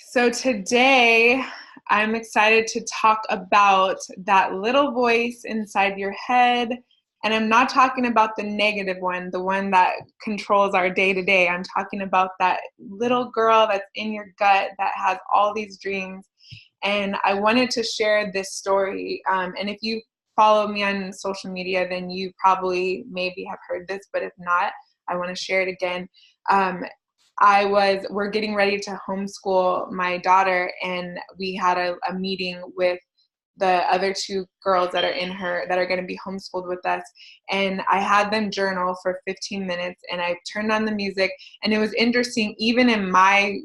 So today I'm excited to talk about that little voice inside your head. And I'm not talking about the negative one, the one that controls our day to day. I'm talking about that little girl that's in your gut that has all these dreams. And I wanted to share this story. And if you follow me on social media, then you probably maybe have heard this, but if not, I want to share it again. Um, we're getting ready to homeschool my daughter, and we had a meeting with the other two girls that are going to be homeschooled with us. And I had them journal for 15 minutes, and I turned on the music, and it was interesting. Even in my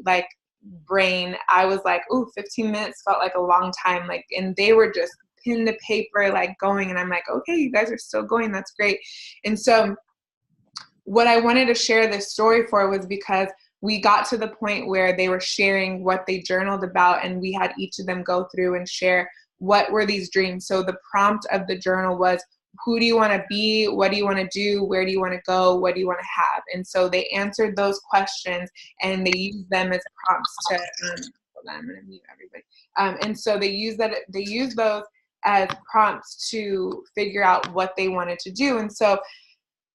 brain, I was like, ooh, 15 minutes felt like a long time. And they were just pen to paper, going. And I'm like, okay, you guys are still going. That's great. And so what I wanted to share this story for was because we got to the point where they were sharing what they journaled about, and we had each of them go through and share what were these dreams. So the prompt of the journal was, who do you want to be? What do you want to do? Where do you want to go? What do you want to have? And so they answered those questions, and they used them as prompts to, hold on, I'm going to mute everybody. And so they used those as prompts to figure out what they wanted to do. And so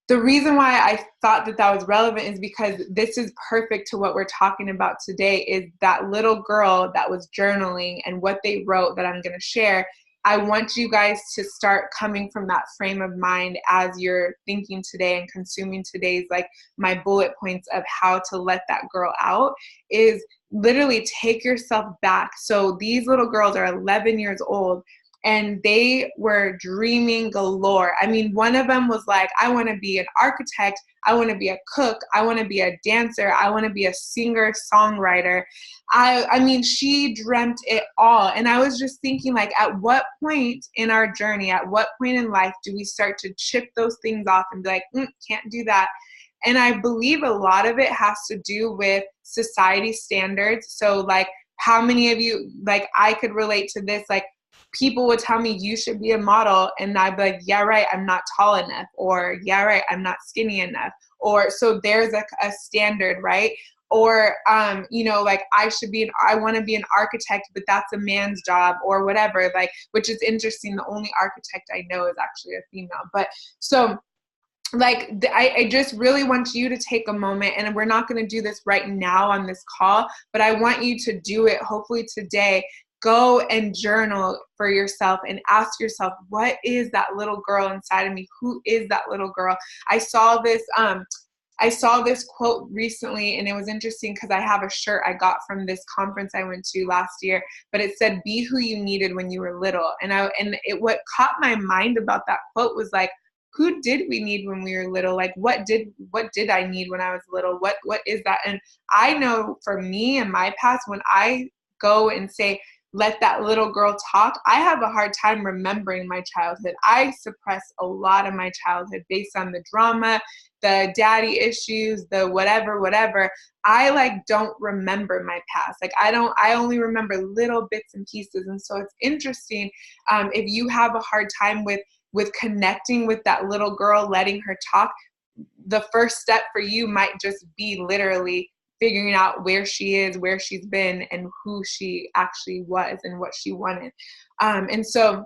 the reason why I thought that was relevant is because this is perfect to what we're talking about today, is that little girl that was journaling and what they wrote that I'm going to share. I want you guys to start coming from that frame of mind as you're thinking today and consuming today's, my bullet points of how to let that girl out is literally take yourself back. So these little girls are 11 years old, and they were dreaming galore. I mean, one of them was like, I want to be an architect. I want to be a cook. I want to be a dancer. I want to be a singer, songwriter. I mean, she dreamt it all. And I was just thinking, at what point in our journey, at what point in life do we start to chip those things off and be like, can't do that? And I believe a lot of it has to do with society standards. So how many of you, I could relate to this, people would tell me you should be a model, and I'd be like, yeah, right, I'm not tall enough, or yeah, right, I'm not skinny enough, or so there's a standard, right? Or I want to be an architect, but that's a man's job, or whatever, which is interesting. The only architect I know is actually a female. But so I just really want you to take a moment, and we're not going to do this right now on this call, but I want you to do it hopefully today. Go and journal for yourself and ask yourself, what is that little girl inside of me? Who is that little girl? I saw this quote recently, and it was interesting because I have a shirt I got from this conference I went to last year, but it said, be who you needed when you were little. What caught my mind about that quote was who did we need when we were little? What did I need when I was little? What is that? And I know for me and my past, when I go and say, let that little girl talk, I have a hard time remembering my childhood. I suppress a lot of my childhood based on the drama, the daddy issues, the whatever. I don't remember my past. I only remember little bits and pieces. And so it's interesting, if you have a hard time with connecting with that little girl, letting her talk, the first step for you might just be literally figuring out where she is, where she's been, and who she actually was and what she wanted. And so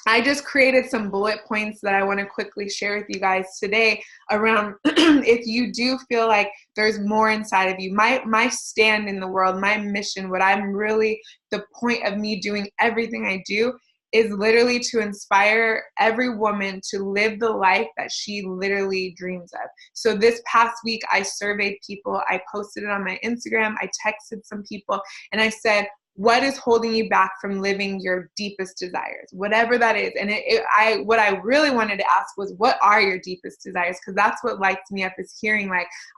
I just created some bullet points that I want to quickly share with you guys today around if you do feel like there's more inside of you. My stand in the world, my mission, what I'm really, the point of me doing everything I do is literally to inspire every woman to live the life that she literally dreams of. So this past week, I surveyed people. I posted it on my Instagram. I texted some people, and I said, what is holding you back from living your deepest desires, whatever that is? And what I really wanted to ask was, what are your deepest desires? Because that's what lights me up, is hearing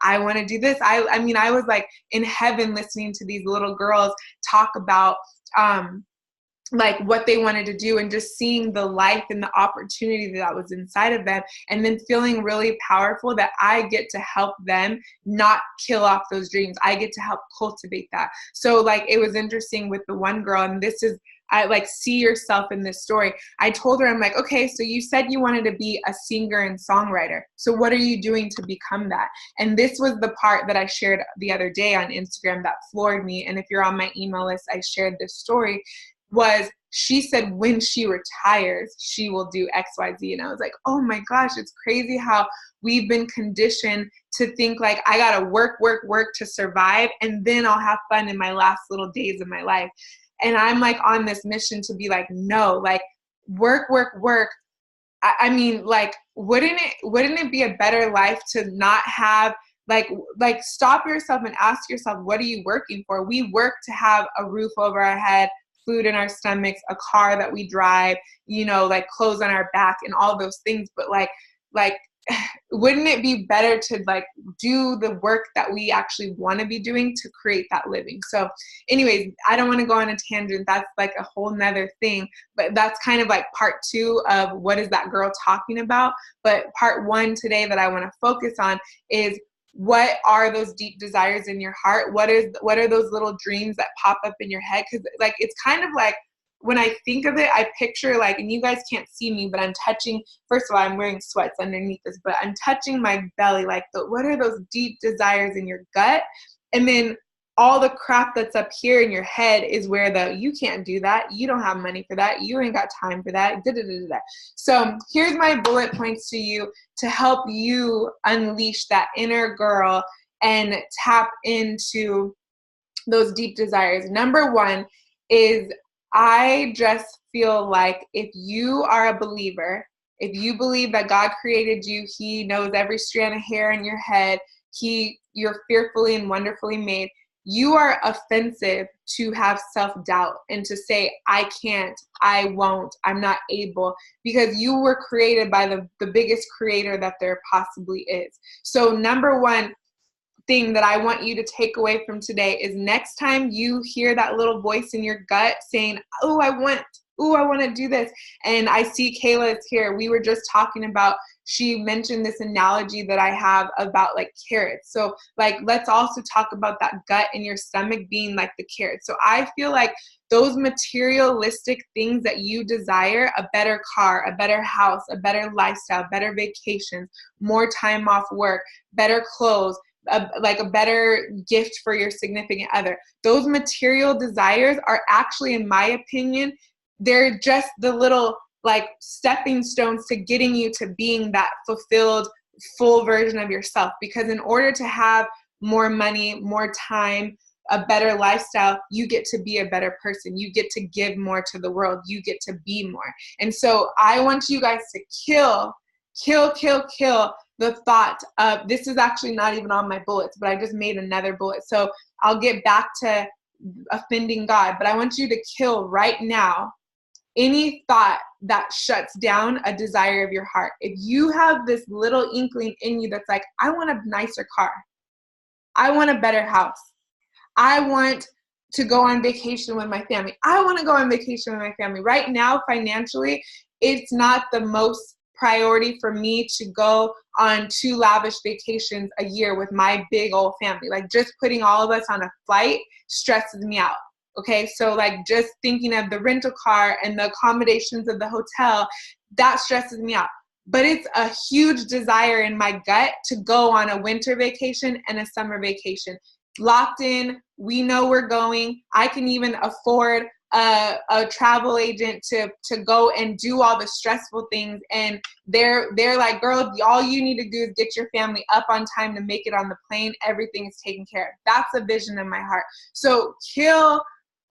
I want to do this. I mean, I was in heaven listening to these little girls talk about what they wanted to do, and just seeing the life and the opportunity that was inside of them, and then feeling really powerful that I get to help them not kill off those dreams. I get to help cultivate that. So it was interesting with the one girl, and this is, I like see yourself in this story. I told her, I'm like, okay, so you said you wanted to be a singer and songwriter. So what are you doing to become that? And this was the part that I shared the other day on Instagram that floored me. And if you're on my email list, I shared this story. Was she said when she retires, she will do X, Y, Z. And I was like, oh my gosh, it's crazy how we've been conditioned to think like I gotta work, work, work to survive, and then I'll have fun in my last little days of my life. And I'm like on this mission to be like, no, like work, work, work. I mean, like, wouldn't it be a better life to not have like stop yourself and ask yourself, what are you working for? We work to have a roof over our head, food in our stomachs, a car that we drive, you know, like clothes on our back and all those things. But like wouldn't it be better to like do the work that we actually want to be doing to create that living? So anyways, I don't want to go on a tangent. That's like a whole nother thing, but that's kind of like part 2 of what is that girl talking about. But part 1 today that I want to focus on is, what are those deep desires in your heart? What are those little dreams that pop up in your head? Because like it's kind of like, when I think of it, I picture like, and you guys can't see me, but I'm touching, first of all, I'm wearing sweats underneath this, but I'm touching my belly. Like, what are those deep desires in your gut? And then all the crap that's up here in your head is where you can't do that. You don't have money for that. You ain't got time for that. Da, da, da, da. So here's my bullet points to you to help you unleash that inner girl and tap into those deep desires. Number 1 is, I just feel like if you are a believer, if you believe that God created you, He knows every strand of hair in your head, you're fearfully and wonderfully made, you are offensive to have self-doubt and to say, I can't, I won't, I'm not able, because you were created by the biggest creator that there possibly is. So number 1 thing that I want you to take away from today is, next time you hear that little voice in your gut saying, oh, I want to do this. And I see Kayla is here. We were just talking about, she mentioned this analogy that I have about like carrots. So like, let's also talk about that gut in your stomach being like the carrots. So I feel like those materialistic things that you desire, a better car, a better house, a better lifestyle, better vacations, more time off work, better clothes, like a better gift for your significant other. Those material desires are actually, in my opinion, they're just the little like stepping stones to getting you to being that fulfilled, full version of yourself. Because in order to have more money, more time, a better lifestyle, you get to be a better person. You get to give more to the world. You get to be more. And so I want you guys to kill the thought of, this is actually not even on my bullets, but I just made another bullet. So I'll get back to offending God, but I want you to kill right now any thought that shuts down a desire of your heart. If you have this little inkling in you that's like, I want a nicer car, I want a better house, I want to go on vacation with my family, I want to go on vacation with my family. Right now, financially, it's not the most priority for me to go on 2 lavish vacations a year with my big old family. Like, just putting all of us on a flight stresses me out. Okay, so like just thinking of the rental car and the accommodations of the hotel, that stresses me out. But it's a huge desire in my gut to go on a winter vacation and a summer vacation. Locked in, we know we're going. I can even afford a travel agent to go and do all the stressful things, and they're like, girl, all you need to do is get your family up on time to make it on the plane. Everything is taken care of. That's a vision in my heart. So kill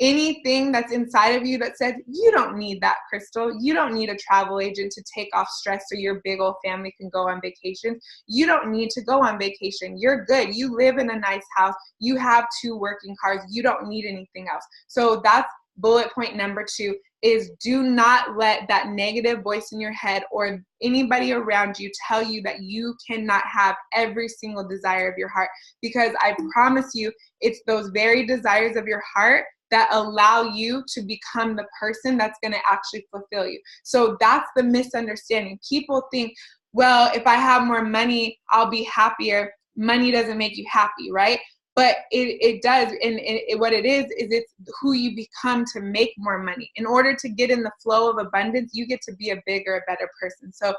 anything that's inside of you that says, you don't need that, Crystal. You don't need a travel agent to take off stress so your big old family can go on vacation. You don't need to go on vacation. You're good. You live in a nice house. You have 2 working cars. You don't need anything else. So that's bullet point number 2, is do not let that negative voice in your head or anybody around you tell you that you cannot have every single desire of your heart. Because I promise you, it's those very desires of your heart that allow you to become the person that's going to actually fulfill you. So that's the misunderstanding. People think, well, if I have more money, I'll be happier. Money doesn't make you happy, right? But it does, and what it is it's who you become to make more money. In order to get in the flow of abundance, you get to be a bigger, a better person. So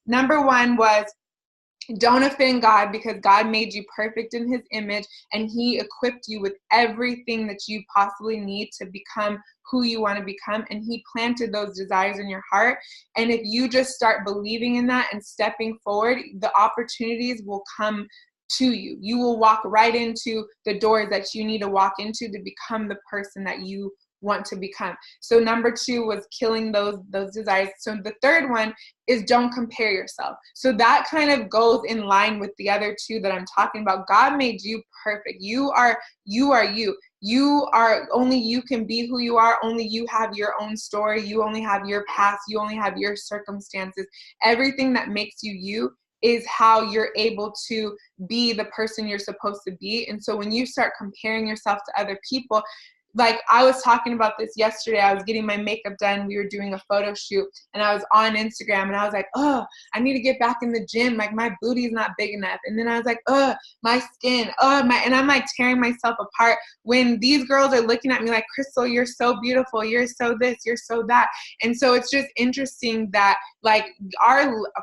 number one was, don't offend God, because God made you perfect in his image, and he equipped you with everything that you possibly need to become who you want to become, and he planted those desires in your heart. And if you just start believing in that and stepping forward, the opportunities will come to you. You will walk right into the doors that you need to walk into to become the person that you want to become. So number two was killing those desires. So the third one is, don't compare yourself. So that kind of goes in line with the other two that I'm talking about. God made you perfect. You are you. You are, only you can be who you are. Only you have your own story. You only have your past. You only have your circumstances. Everything that makes you you is how you're able to be the person you're supposed to be. And so when you start comparing yourself to other people, like I was talking about this yesterday, I was getting my makeup done. We were doing a photo shoot, and I was on Instagram, and I was like, oh, I need to get back in the gym. Like, my booty's not big enough. And then I was like, oh, my skin, and I'm like tearing myself apart when these girls are looking at me like, Crystal, you're so beautiful. You're so this, you're so that. And so it's just interesting that, like,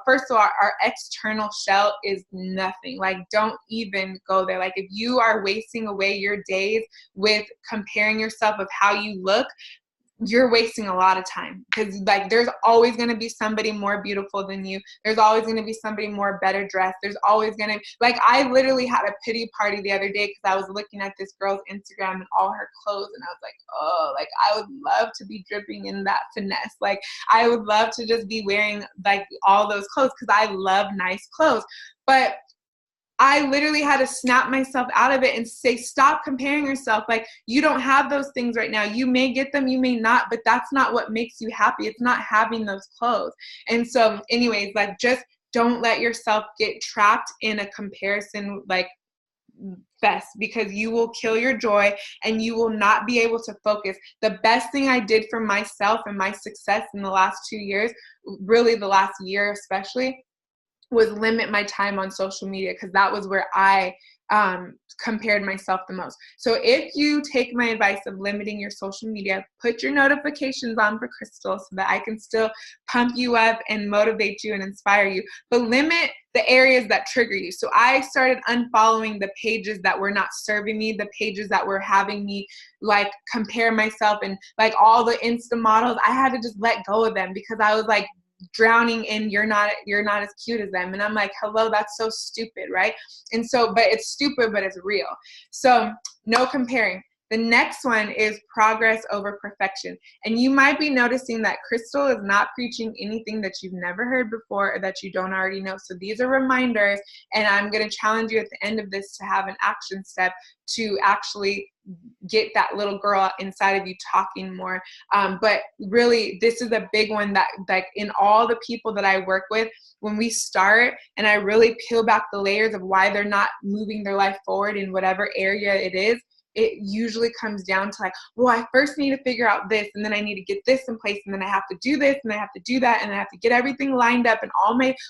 first of all, our external shell is nothing. Like, don't even go there. Like, if you are wasting away your days with comparing yourself of how you look, you're wasting a lot of time, because like there's always going to be somebody more beautiful than you. There's always going to be somebody more better dressed. There's always going to, like, I literally had a pity party the other day because I was looking at this girl's Instagram and all her clothes, and I was like, oh, like I would love to be dripping in that finesse. Like, I would love to just be wearing like all those clothes, because I love nice clothes. But I literally had to snap myself out of it and say, stop comparing yourself. Like, you don't have those things right now. You may get them, you may not, but that's not what makes you happy. It's not having those clothes. And so anyways, like, just don't let yourself get trapped in a comparison, like, fest, because you will kill your joy and you will not be able to focus. The best thing I did for myself and my success in the last 2 years, really the last year especially, was limit my time on social media, because that was where I compared myself the most. So if you take my advice of limiting your social media, put your notifications on for Crystal so that I can still pump you up and motivate you and inspire you, but limit the areas that trigger you. So I started unfollowing the pages that were not serving me, the pages that were having me like compare myself, and like all the Insta models, I had to just let go of them, because I was like drowning in you're not as cute as them. And I'm like, hello, that's so stupid, right? And so, but it's stupid, but it's real. So no comparing. The next one is progress over perfection. And you might be noticing that Crystal is not preaching anything that you've never heard before or that you don't already know. So these are reminders, and I'm going to challenge you at the end of this to have an action step to actually get that little girl inside of you talking more. But really, this is a big one that, like, in all the people that I work with, when we start and I really peel back the layers of why they're not moving their life forward in whatever area it is, it usually comes down to like, well, I first need to figure out this, and then I need to get this in place, and then I have to do this, and I have to do that, and I have to get everything lined up, and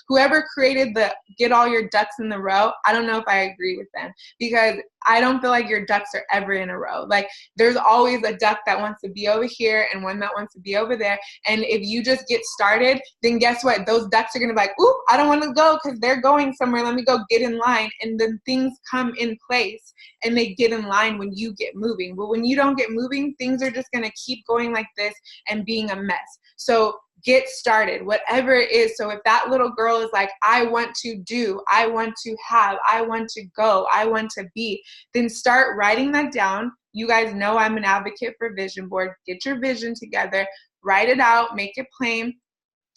whoever created the get all your ducks in the row, I don't know if I agree with them, because I don't feel like your ducks are ever in a row. Like, there's always a duck that wants to be over here and one that wants to be over there. And if you just get started, then guess what? Those ducks are going to be like, ooh, I don't want to go because they're going somewhere. Let me go get in line. And then things come in place and they get in line when you get moving. But when you don't get moving, things are just going to keep going like this and being a mess. So get started, whatever it is. So if that little girl is like, I want to do, I want to have, I want to go, I want to be, then start writing that down. You guys know I'm an advocate for vision board. Get your vision together, write it out, make it plain,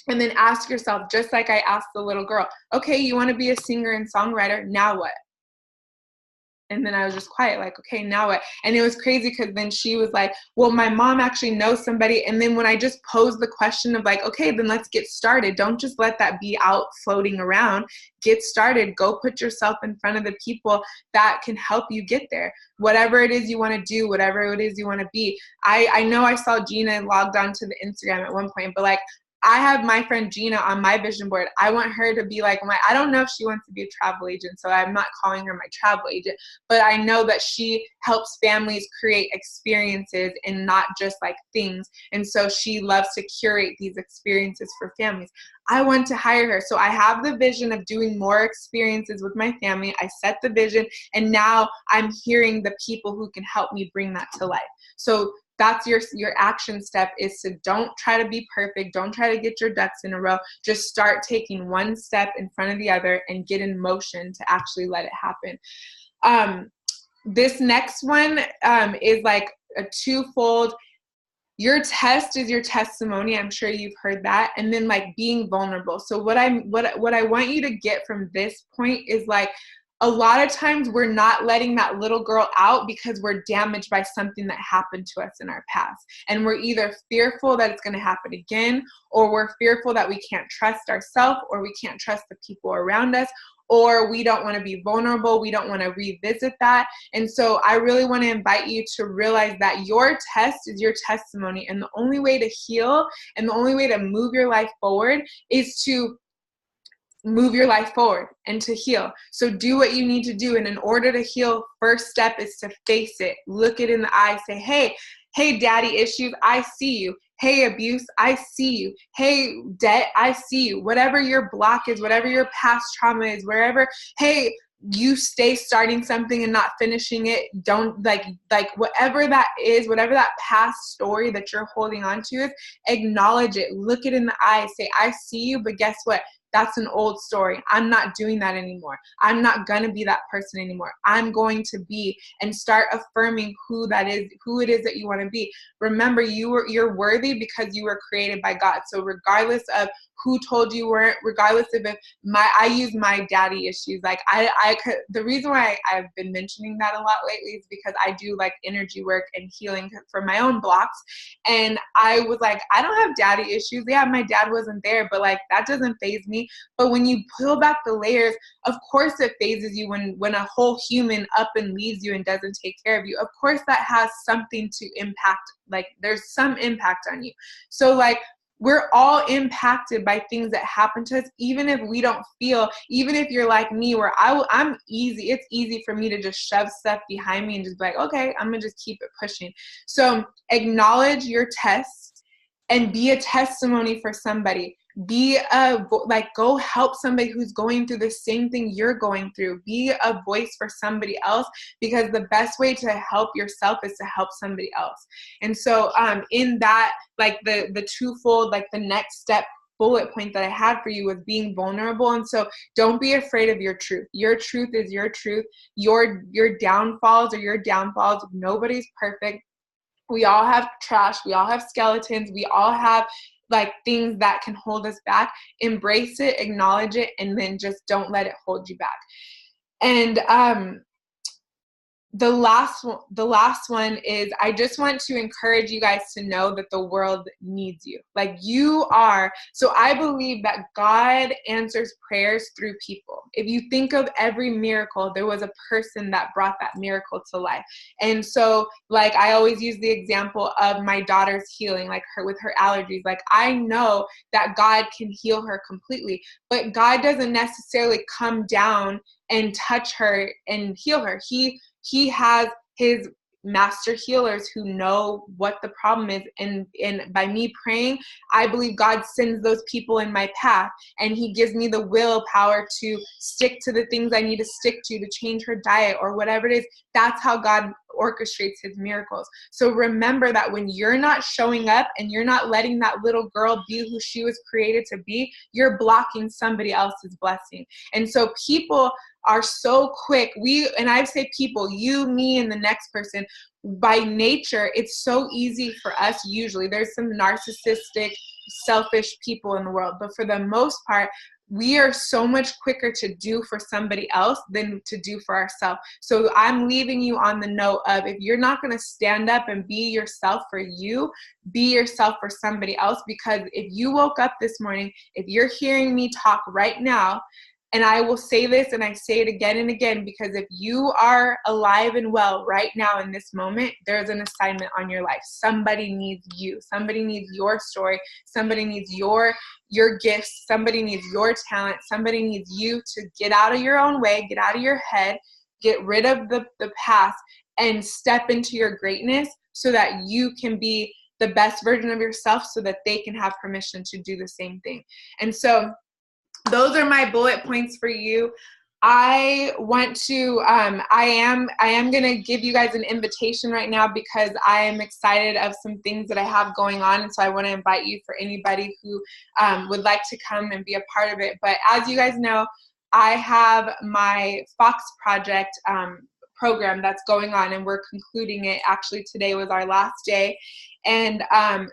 and then ask yourself, just like I asked the little girl, okay, you want to be a singer and songwriter, now what? And then I was just quiet, like, okay, now what? And it was crazy because then she was like, well, my mom actually knows somebody. And then when I just posed the question of like, okay, then let's get started. Don't just let that be out floating around. Get started. Go put yourself in front of the people that can help you get there. Whatever it is you want to do, whatever it is you want to be. I know I saw Gina logged on to the Instagram at one point, but like, I have my friend Gina on my vision board. I want her to be like I don't know if she wants to be a travel agent, so I'm not calling her my travel agent, but I know that she helps families create experiences and not just like things. And so she loves to curate these experiences for families. I want to hire her. So I have the vision of doing more experiences with my family. I set the vision, and now I'm hearing the people who can help me bring that to life. So that's your action step, is to don't try to be perfect. Don't try to get your ducks in a row. Just start taking one step in front of the other and get in motion to actually let it happen. This next one is like a twofold. Your test is your testimony. I'm sure you've heard that. And then like being vulnerable. So what I want you to get from this point is like, a lot of times we're not letting that little girl out because we're damaged by something that happened to us in our past. And we're either fearful that it's going to happen again, or we're fearful that we can't trust ourselves, or we can't trust the people around us, or we don't want to be vulnerable. We don't want to revisit that. And so I really want to invite you to realize that your test is your testimony. And the only way to heal and the only way to move your life forward is to move your life forward and to heal. So do what you need to do. And in order to heal, first step is to face it. Look it in the eye. Say, hey, daddy issues, I see you. Hey, abuse, I see you. Hey, debt, I see you. Whatever your block is, whatever your past trauma is, wherever, hey, you stay starting something and not finishing it. Don't like whatever that is, whatever that past story that you're holding on to is, acknowledge it. Look it in the eye. Say, I see you, but guess what? That's an old story. I'm not doing that anymore. I'm not going to be that person anymore. I'm going to be, and start affirming who it is that you want to be. Remember, you're worthy because you were created by God. So regardless of who told you weren't, regardless of if I use my daddy issues. Like the reason why I've been mentioning that a lot lately is because I do like energy work and healing for my own blocks. And I was like, I don't have daddy issues. Yeah, my dad wasn't there, but like that doesn't faze me. But when you peel back the layers, of course it phases you when a whole human up and leaves you and doesn't take care of you. Of course that has something to impact, like there's some impact on you. So like, we're all impacted by things that happen to us, even if we don't feel, even if you're like me, where I'm easy. It's easy for me to just shove stuff behind me and just be like, okay, I'm going to just keep it pushing. So acknowledge your test and be a testimony for somebody. Go help somebody who's going through the same thing you're going through. Be a voice for somebody else, because the best way to help yourself is to help somebody else. And so in that, like the twofold, like the next step bullet point that I had for you was being vulnerable. And so don't be afraid of your truth. Your truth is your truth. Your downfalls are your downfalls. Nobody's perfect. We all have trash. We all have skeletons. We all have like things that can hold us back. Embrace it, acknowledge it, and then just don't let it hold you back. And the last one is, I just want to encourage you guys to know that the world needs you. Like you are. So I believe that God answers prayers through people. If you think of every miracle, there was a person that brought that miracle to life. And so like I always use the example of my daughter's healing, like her with her allergies. Like I know that God can heal her completely, but God doesn't necessarily come down and touch her and heal her. He has his master healers who know what the problem is. And by me praying, I believe God sends those people in my path, and he gives me the willpower to stick to the things I need to stick to change her diet or whatever it is. That's how God orchestrates his miracles. So remember that when you're not showing up and you're not letting that little girl be who she was created to be, you're blocking somebody else's blessing. And so people are so quick. And I say people, you, me, and the next person, by nature, it's so easy for us. Usually there's some narcissistic, selfish people in the world, but for the most part, we are so much quicker to do for somebody else than to do for ourselves. So I'm leaving you on the note of, if you're not going to stand up and be yourself for you, be yourself for somebody else. Because if you woke up this morning, if you're hearing me talk right now, And I will say this, and I say it again and again, because if you are alive and well right now in this moment, there's an assignment on your life. Somebody needs you. Somebody needs your story. Somebody needs your gifts. Somebody needs your talent. Somebody needs you to get out of your own way, get out of your head, get rid of the past, and step into your greatness so that you can be the best version of yourself, so that they can have permission to do the same thing. And so those are my bullet points for you. I want to, I am going to give you guys an invitation right now, because I am excited of some things that I have going on. And so I want to invite you, for anybody who would like to come and be a part of it. But as you guys know, I have my Fox Project program that's going on, and we're concluding it. Actually, today was our last day. And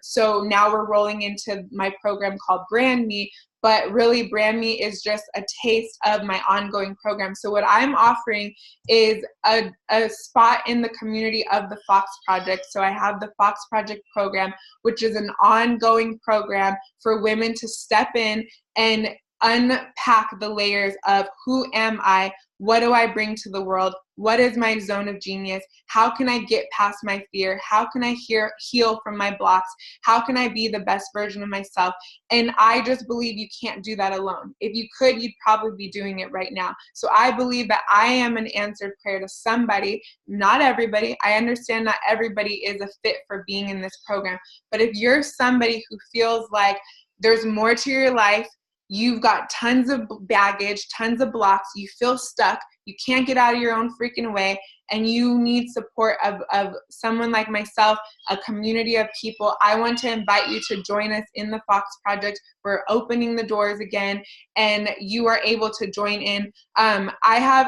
so now we're rolling into my program called Brand Me. But really, Brand Me is just a taste of my ongoing program. So what I'm offering is a spot in the community of the Fox Project. So I have the Fox Project program, which is an ongoing program for women to step in and unpack the layers of who am I, what do I bring to the world, what is my zone of genius, how can I get past my fear, how can I heal from my blocks, how can I be the best version of myself. And I just believe you can't do that alone. If you could, you'd probably be doing it right now. So I believe that I am an answered prayer to somebody, not everybody. I understand not everybody is a fit for being in this program, but if you're somebody who feels like there's more to your life, you've got tons of baggage, tons of blocks, you feel stuck, you can't get out of your own freaking way, and you need support of someone like myself, a community of people, I want to invite you to join us in the Fox Project. We're opening the doors again, and you are able to join in. I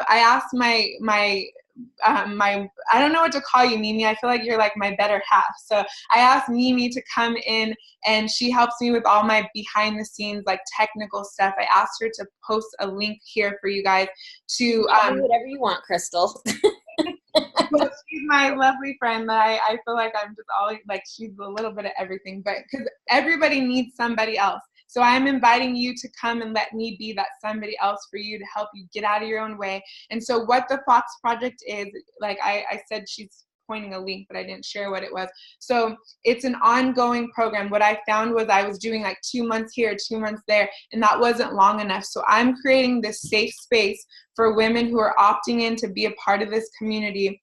asked my I don't know what to call you, Mimi. I feel like you're like my better half. So I asked Mimi to come in, and she helps me with all my behind the scenes, like technical stuff. I asked her to post a link here for you guys to do whatever you want, Crystal. Well, she's my lovely friend that I feel like I'm just always like, she's a little bit of everything, but because everybody needs somebody else. So I'm inviting you to come and let me be that somebody else for you, to help you get out of your own way. And so what the Fox Project is, like I said, she's pointing a link, but I didn't share what it was. So it's an ongoing program. What I found was I was doing like 2 months here, 2 months there, and that wasn't long enough. So I'm creating this safe space for women who are opting in to be a part of this community,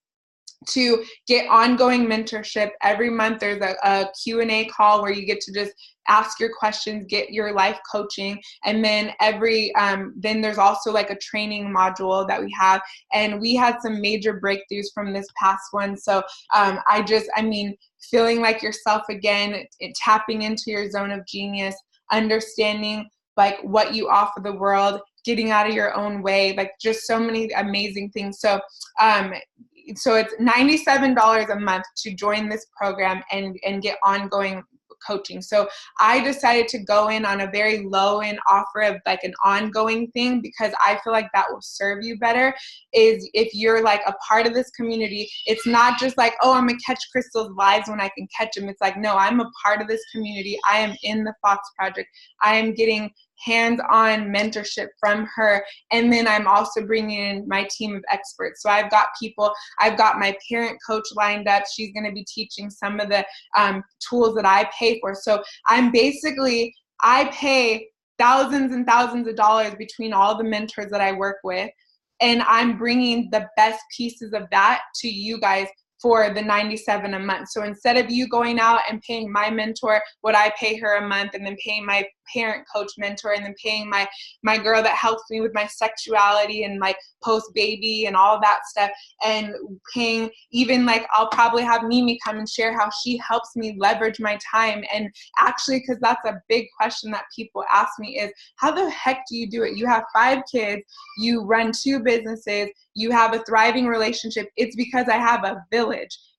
to get ongoing mentorship. Every month there's a Q&A call where you get to just ask your questions, get your life coaching. And then then there's also like a training module that we have. And we had some major breakthroughs from this past one. So feeling like yourself again, tapping into your zone of genius, understanding like what you offer the world, getting out of your own way, like just so many amazing things. So it's $97 a month to join this program and get ongoing coaching. So I decided to go in on a very low end offer of like an ongoing thing, because I feel like that will serve you better. Is if you're like a part of this community, it's not just like, oh, I'm gonna catch Crystal's lives when I can catch them. It's like, no, I'm a part of this community. I am in the Fox Project. I am getting hands-on mentorship from her, and then I'm also bringing in my team of experts. So I've got my parent coach lined up. She's going to be teaching some of the tools that I pay for. So I pay thousands and thousands of dollars between all the mentors that I work with, and I'm bringing the best pieces of that to you guys for the $97 a month. So instead of you going out and paying my mentor what I pay her a month, and then paying my parent coach mentor, and then paying my girl that helps me with my sexuality and like post baby and all that stuff, and paying even like I'll probably have Mimi come and share how she helps me leverage my time. And actually, because that's a big question that people ask me, is how the heck do you do it? You have 5 kids, you run 2 businesses, you have a thriving relationship. It's because I have a village.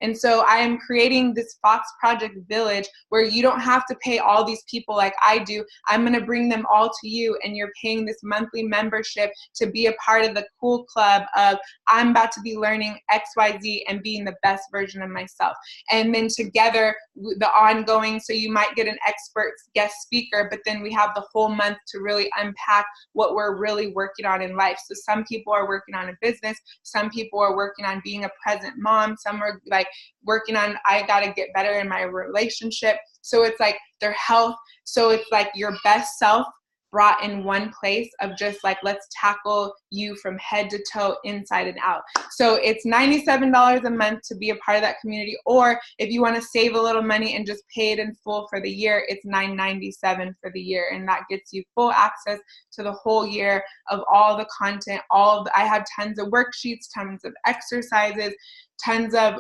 And so I am creating this Fox Project Village where you don't have to pay all these people like I do. I'm going to bring them all to you, and you're paying this monthly membership to be a part of the cool club of I'm about to be learning XYZ and being the best version of myself. And then together, the ongoing, so you might get an expert guest speaker, but then we have the whole month to really unpack what we're really working on in life. So some people are working on a business, some people are working on being a present mom, some are like working on, I got to get better in my relationship. So it's like their health. So it's like your best self brought in one place of just like, let's tackle you from head to toe, inside and out. So it's $97 a month to be a part of that community. Or if you want to save a little money and just pay it in full for the year, it's $9.97 for the year. And that gets you full access to the whole year of all the content. I have tons of worksheets, tons of exercises, tons of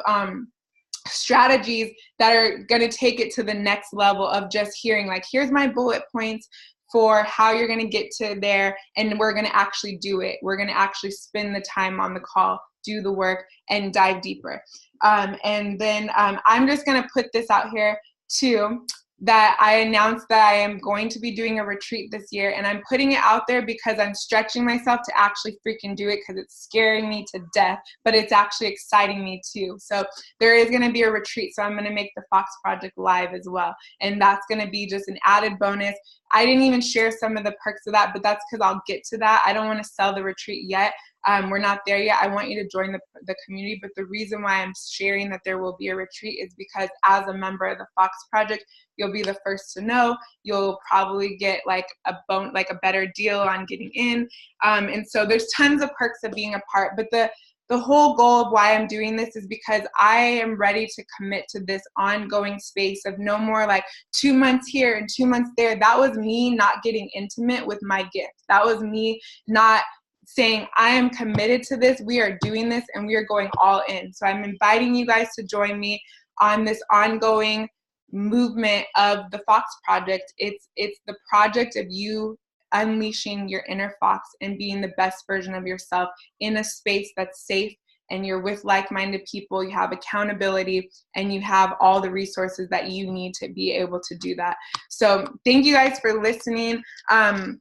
strategies that are going to take it to the next level of just hearing like, here's my bullet points for how you're going to get to there, and we're going to actually do it. We're going to actually spend the time on the call, do the work, and dive deeper. And then I'm just going to put this out here too, that I announced that I am going to be doing a retreat this year, and I'm putting it out there because I'm stretching myself to actually freaking do it because it's scaring me to death, but it's actually exciting me too. So there is going to be a retreat, so I'm going to make the Fox Project live as well, and that's going to be just an added bonus. I didn't even share some of the perks of that, but that's because I'll get to that. I don't want to sell the retreat yet. We're not there yet. I want you to join the community, but the reason why I'm sharing that there will be a retreat is because as a member of the Fox Project, you'll be the first to know. You'll probably get like a better deal on getting in. And so there's tons of perks of being a part, but the whole goal of why I'm doing this is because I am ready to commit to this ongoing space of no more like 2 months here and 2 months there. That was me not getting intimate with my gift. That was me not saying, I am committed to this. We are doing this and we are going all in. So I'm inviting you guys to join me on this ongoing movement of the Fox Project. It's the project of you unleashing your inner fox and being the best version of yourself in a space that's safe, and you're with like-minded people, you have accountability, and you have all the resources that you need to be able to do that. So thank you guys for listening. I'm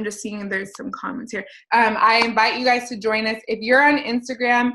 just seeing there's some comments here. I invite you guys to join us. If you're on Instagram,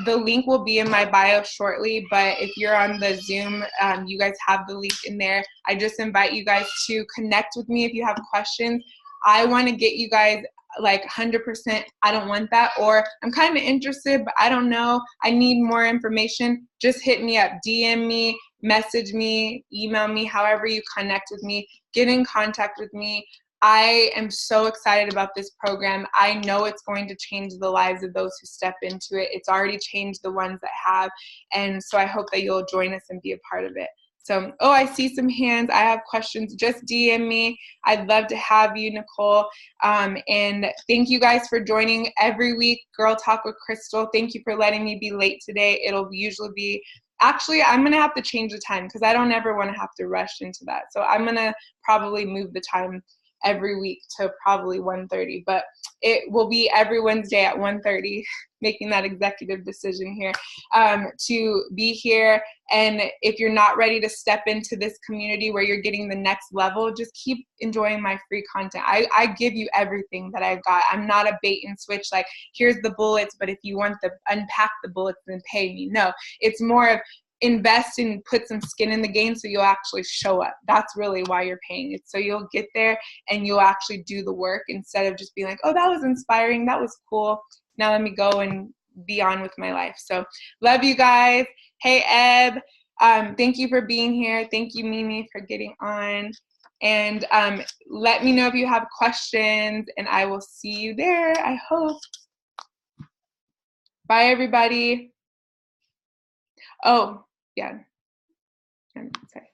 the link will be in my bio shortly, but if you're on the Zoom, you guys have the link in there. I just invite you guys to connect with me if you have questions. I want to get you guys like 100%, I don't want that, or I'm kind of interested, but I don't know, I need more information. Just hit me up, DM me, message me, email me, however you connect with me, get in contact with me. I am so excited about this program. I know it's going to change the lives of those who step into it. It's already changed the ones that have. And so I hope that you'll join us and be a part of it. So, I see some hands. I have questions. Just DM me. I'd love to have you, Nicole. And thank you guys for joining every week, Girl Talk with Crystal. Thank you for letting me be late today. It'll usually be, actually, I'm going to have to change the time because I don't ever want to have to rush into that. So I'm going to probably move the time every week to probably 1:30, but it will be every Wednesday at 1:30, making that executive decision here, to be here. And if you're not ready to step into this community where you're getting the next level, just keep enjoying my free content. I give you everything that I've got. I'm not a bait and switch, like here's the bullets, but if you want to unpack the bullets, then pay me. No, it's more of invest and put some skin in the game so you'll actually show up. That's really why you're paying it. So you'll get there and you'll actually do the work instead of just being like, oh, that was inspiring, that was cool, now let me go and be on with my life. So love you guys. Hey, Eb, thank you for being here. Thank you, Mimi, for getting on. And let me know if you have questions, and I will see you there, I hope. Bye, everybody. Oh, yeah. Sorry.